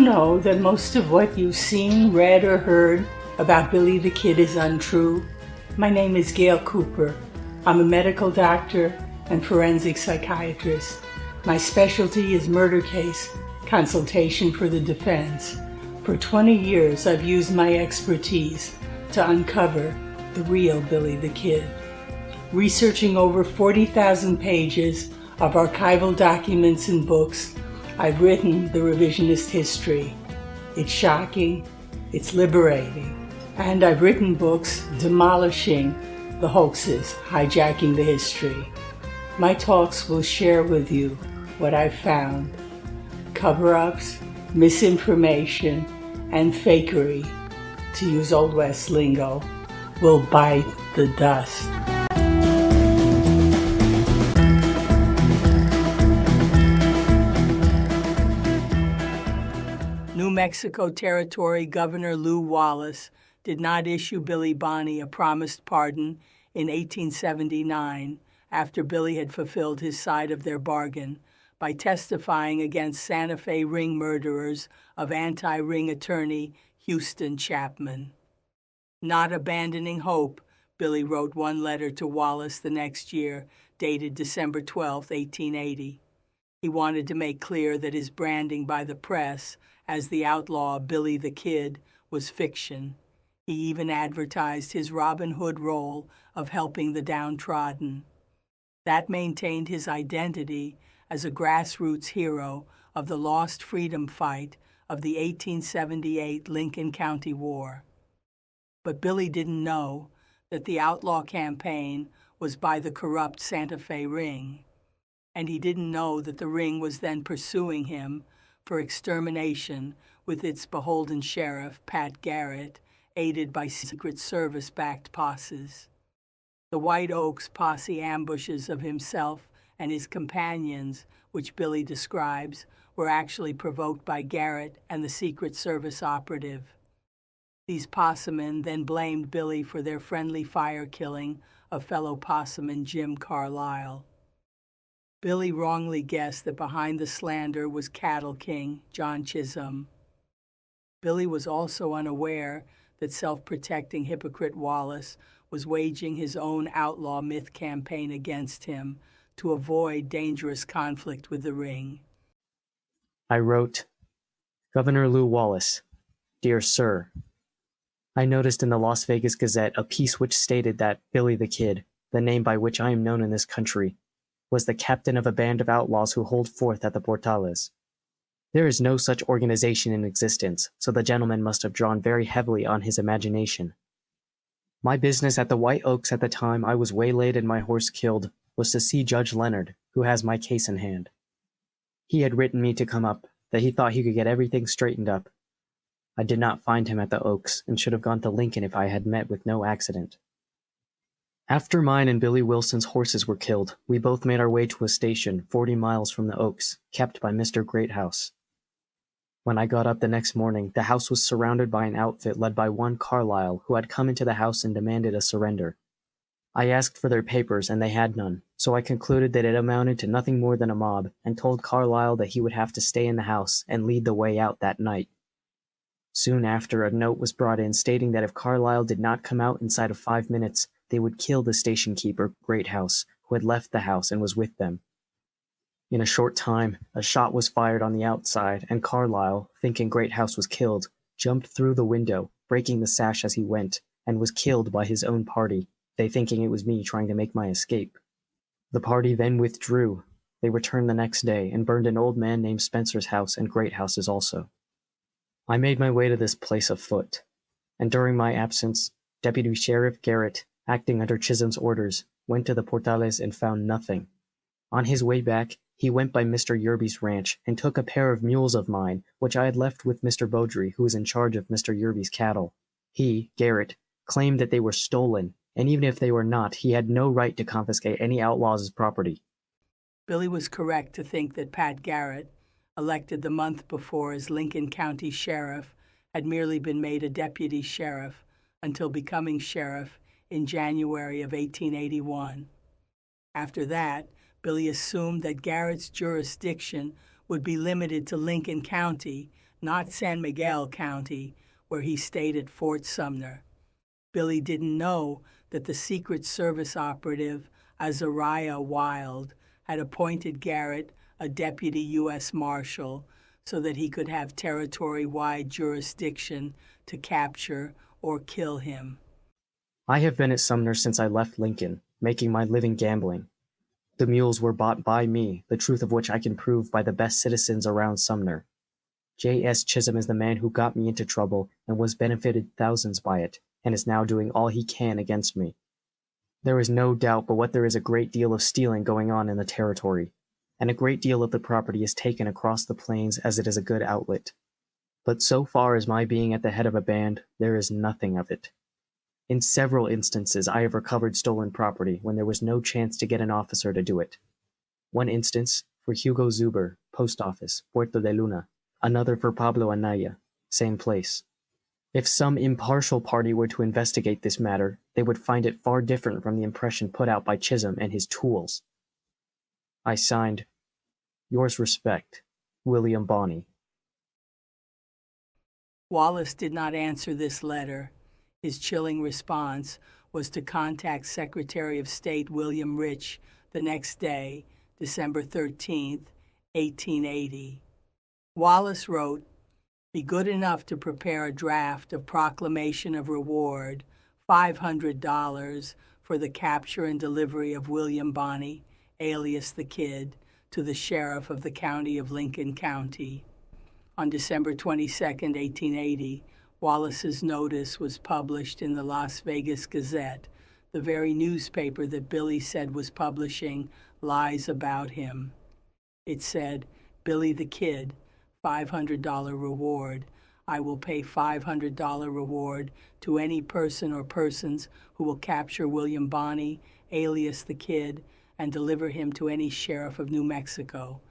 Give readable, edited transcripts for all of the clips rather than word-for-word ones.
know that most of what you've seen, read, or heard about Billy the Kid is untrue? My name is Gail Cooper. I'm a medical doctor and forensic psychiatrist. My specialty is murder case consultation for the defense. For 20 years, I've used my expertise to uncover the real Billy the Kid. Researching over 40,000 pages of archival documents and books, I've written the revisionist history. It's shocking, it's liberating, and I've written books demolishing the hoaxes, hijacking the history. My talks will share with you what I've found. Cover-ups, misinformation, and fakery, to use Old West lingo, will bite the dust. New Mexico Territory Governor Lew Wallace did not issue Billy Bonney a promised pardon in 1879 after Billy had fulfilled his side of their bargain by testifying against Santa Fe ring murderers of anti-ring attorney Houston Chapman. Not abandoning hope, Billy wrote one letter to Wallace the next year, dated December 12, 1880. He wanted to make clear that his branding by the press as the outlaw Billy the Kid was fiction. He even advertised his Robin Hood role of helping the downtrodden. That maintained his identity as a grassroots hero of the lost freedom fight of the 1878 Lincoln County War. But Billy didn't know that the outlaw campaign was by the corrupt Santa Fe ring, and he didn't know that the ring was then pursuing him for extermination with its beholden sheriff, Pat Garrett, aided by Secret Service-backed posses. The White Oaks posse ambushes of himself and his companions, which Billy describes, were actually provoked by Garrett and the Secret Service operative. These possemen then blamed Billy for their friendly fire killing of fellow posseman Jim Carlisle. Billy wrongly guessed that behind the slander was Cattle King John Chisum. Billy was also unaware that self-protecting hypocrite Wallace was waging his own outlaw myth campaign against him to avoid dangerous conflict with the ring. I wrote, Governor Lew Wallace, Dear Sir, I noticed in the Las Vegas Gazette a piece which stated that Billy the Kid, the name by which I am known in this country, was the captain of a band of outlaws who hold forth at the Portales. There is no such organization in existence, so the gentleman must have drawn very heavily on his imagination. My business at the White Oaks at the time I was waylaid and my horse killed was to see Judge Leonard, who has my case in hand. He had written me to come up, that he thought he could get everything straightened up. I did not find him at the Oaks, and should have gone to Lincoln if I had met with no accident. After mine and Billy Wilson's horses were killed, we both made our way to a station 40 miles from the Oaks, kept by Mr. Greathouse. When I got up the next morning, the house was surrounded by an outfit led by one Carlisle, who had come into the house and demanded a surrender. I asked for their papers, and they had none, so I concluded that it amounted to nothing more than a mob, and told Carlisle that he would have to stay in the house and lead the way out that night. Soon after, a note was brought in stating that if Carlisle did not come out inside of 5 minutes, they would kill the station keeper, Greathouse, who had left the house and was with them. In a short time, a shot was fired on the outside, and Carlisle, thinking Greathouse was killed, jumped through the window, breaking the sash as he went, and was killed by his own party, they thinking it was me trying to make my escape. The party then withdrew. They returned the next day and burned an old man named Spencer's house and Greathouse's also. I made my way to this place afoot, and during my absence, Deputy Sheriff Garrett, acting under Chisum's orders, went to the Portales and found nothing. On his way back, he went by Mr. Yerby's ranch and took a pair of mules of mine, which I had left with Mr. Beaudry, who was in charge of Mr. Yerby's cattle. He, Garrett, claimed that they were stolen, and even if they were not, he had no right to confiscate any outlaw's property. Billy was correct to think that Pat Garrett, elected the month before as Lincoln County Sheriff, had merely been made a deputy sheriff until becoming sheriff in January of 1881. After that, Billy assumed that Garretts Jurisdiction would be limited to Lincoln County, not San Miguel County, where he stayed at Fort Sumner. Billy didn't know that the Secret Service operative Azariah Wild had appointed Garrett a deputy U.S. Marshal so that he could have territory-wide jurisdiction to capture or kill him. I have been at Sumner since I left Lincoln, making my living gambling. The mules were bought by me, the truth of which I can prove by the best citizens around Sumner. J.S. Chisum is the man who got me into trouble and was benefited thousands by it, and is now doing all he can against me. There is no doubt but what there is a great deal of stealing going on in the territory, and a great deal of the property is taken across the plains as it is a good outlet. But so far as my being at the head of a band, there is nothing of it. In several instances I have recovered stolen property when there was no chance to get an officer to do it. One instance for Hugo Zuber, Post Office, Puerto de Luna. Another for Pablo Anaya, same place. If some impartial party were to investigate this matter, they would find it far different from the impression put out by Chisum and his tools. I signed, Yours respect, William Bonney. Wallace did not answer this letter. His chilling response was to contact Secretary of State William Rich the next day, December 13, 1880. Wallace wrote, "Be good enough to prepare a draft of proclamation of reward, $500, for the capture and delivery of William Bonney, alias the Kid, to the sheriff of the county of Lincoln County." On December 22, 1880, Wallace's notice was published in the Las Vegas Gazette, the very newspaper that Billy said was publishing lies about him. It said, "Billy the Kid, $500 reward. I will pay $500 reward to any person or persons who will capture William Bonney, alias the Kid, and deliver him to any sheriff of New Mexico.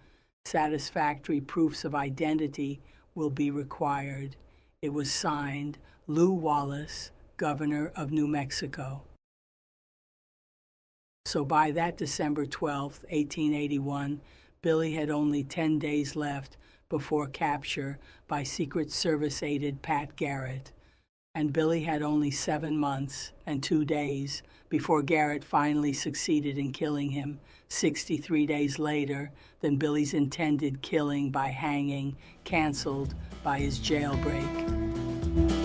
Satisfactory proofs of identity will be required." It was signed, Lew Wallace, Governor of New Mexico. So by that December 12, 1881, Billy had only 10 days left before capture by Secret Service-aided Pat Garrett, and Billy had only 7 months and 2 days before Garrett finally succeeded in killing him 63 days later than Billy's intended killing by hanging, canceled by his jailbreak.